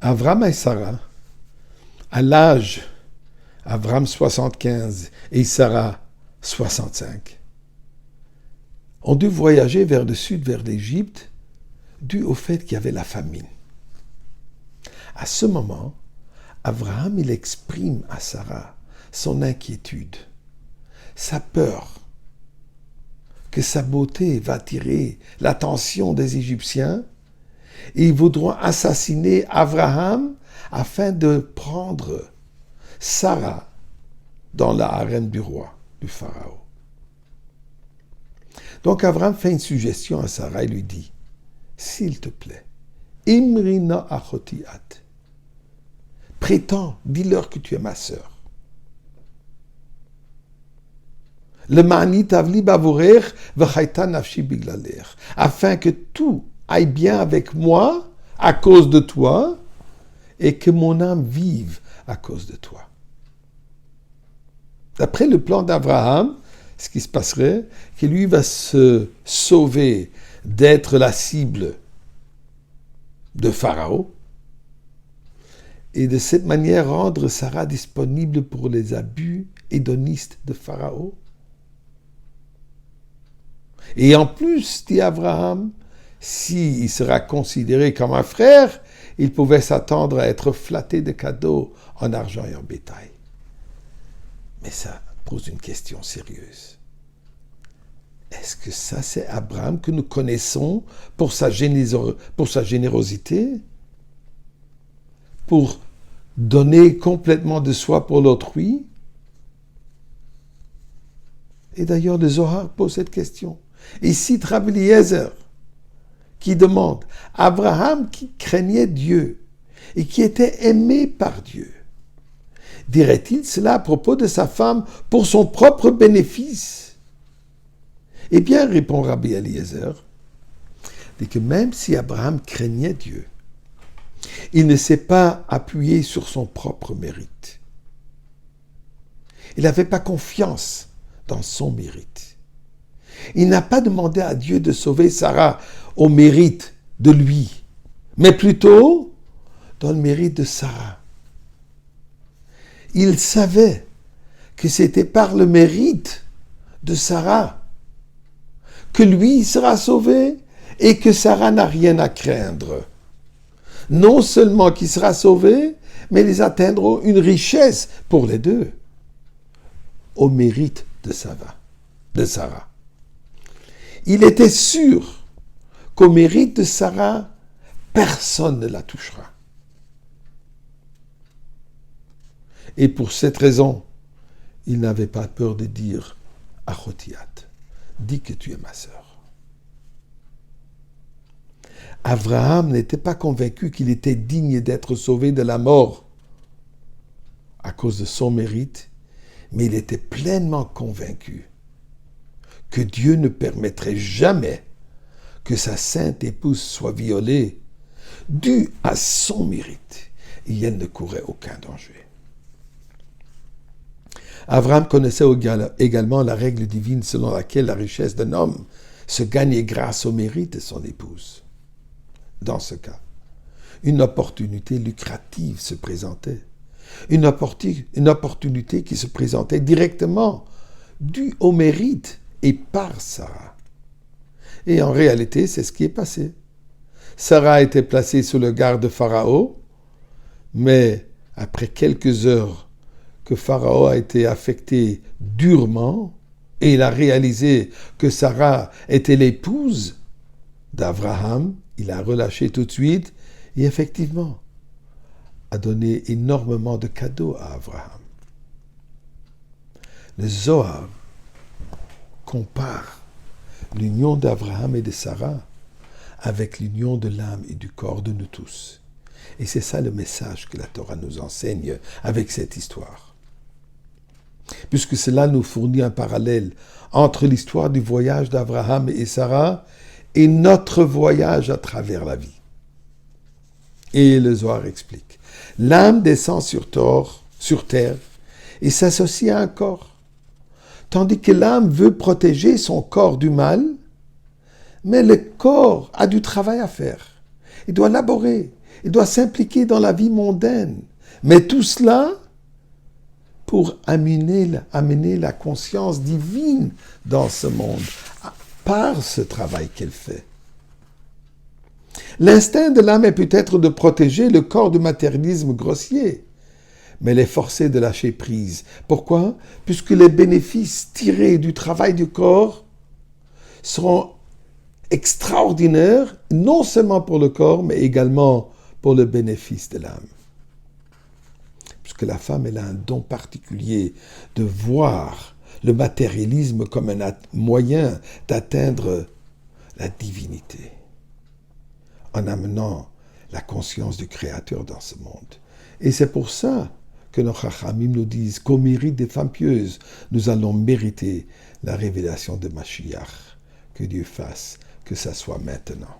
Avram et Sarah, à l'âge, Avram 75 et Sarah 65, ont dû voyager vers le sud, vers l'Égypte, dû au fait qu'il y avait la famine. À ce moment, Abraham, il exprime à Sarah son inquiétude, sa peur que sa beauté va attirer l'attention des Égyptiens et ils voudront assassiner Abraham afin de prendre Sarah dans la harem du roi, du pharaon. Donc Abraham fait une suggestion à Sarah et lui dit, s'il te plaît, Imrina achotiat, prétends, dis-leur que tu es ma sœur. Le mani tavli bavorer v'chayta nafshi biglaler, afin que tout aille bien avec moi à cause de toi et que mon âme vive à cause de toi. D'après le plan d'Abraham, ce qui se passerait, que lui va se sauver d'être la cible de Pharaon et de cette manière rendre Sarah disponible pour les abus hédonistes de Pharaon. Et en plus, dit Abraham, s'il sera considéré comme un frère, il pouvait s'attendre à être flatté de cadeaux en argent et en bétail. Mais ça pose une question sérieuse. Est-ce que ça, c'est Abraham que nous connaissons pour sa générosité, pour donner complètement de soi pour l'autrui? Et d'ailleurs, le Zohar pose cette question. Et cite Rabbi Eliezer, qui demande, Abraham qui craignait Dieu et qui était aimé par Dieu, dirait-il cela à propos de sa femme pour son propre bénéfice? Eh bien, répond Rabbi Eliezer, dit que même si Abraham craignait Dieu, il ne s'est pas appuyé sur son propre mérite. Il n'avait pas confiance dans son mérite. Il n'a pas demandé à Dieu de sauver Sarah au mérite de lui, mais plutôt dans le mérite de Sarah. Il savait que c'était par le mérite de Sarah que lui sera sauvé et que Sarah n'a rien à craindre. Non seulement qu'il sera sauvé, mais ils atteindront une richesse pour les deux, au mérite de Sarah. Il était sûr qu'au mérite de Sarah, personne ne la touchera. Et pour cette raison, il n'avait pas peur de dire « Achotiat, dis que tu es ma sœur ». Abraham n'était pas convaincu qu'il était digne d'être sauvé de la mort à cause de son mérite, mais il était pleinement convaincu que Dieu ne permettrait jamais que sa sainte épouse soit violée dû à son mérite, et elle ne courait aucun danger. Abraham connaissait également la règle divine selon laquelle la richesse d'un homme se gagnait grâce au mérite de son épouse. Dans ce cas, une opportunité lucrative se présentait. Une opportunité qui se présentait directement due au mérite et par Sarah. Et en réalité, c'est ce qui est passé. Sarah a été placée sous le garde de Pharaon, mais après quelques heures que Pharaon a été affecté durement, et il a réalisé que Sarah était l'épouse d'Abraham, il a relâché tout de suite, et effectivement, a donné énormément de cadeaux à Abraham. Le Zohar compare l'union d'Abraham et de Sarah avec l'union de l'âme et du corps de nous tous. Et c'est ça le message que la Torah nous enseigne avec cette histoire. Puisque cela nous fournit un parallèle entre l'histoire du voyage d'Abraham et Sarah et notre voyage à travers la vie. Et le Zohar explique. L'âme descend sur terre et s'associe à un corps. Tandis que l'âme veut protéger son corps du mal, mais le corps a du travail à faire. Il doit laborer, Il doit s'impliquer dans la vie mondaine. Mais tout cela pour amener la conscience divine dans ce monde, par ce travail qu'elle fait. L'instinct de l'âme est peut-être de protéger le corps du matérialisme grossier, mais elle est forcée de lâcher prise. Pourquoi? Puisque les bénéfices tirés du travail du corps seront extraordinaires, non seulement pour le corps, mais également pour le bénéfice de l'âme. Puisque la femme, elle a un don particulier de voir le matérialisme comme un moyen d'atteindre la divinité, en amenant la conscience du Créateur dans ce monde. Et c'est pour ça que nos Chachamim nous disent qu'au mérite des femmes pieuses, nous allons mériter la révélation de Mashiach. Que Dieu fasse que ça soit maintenant.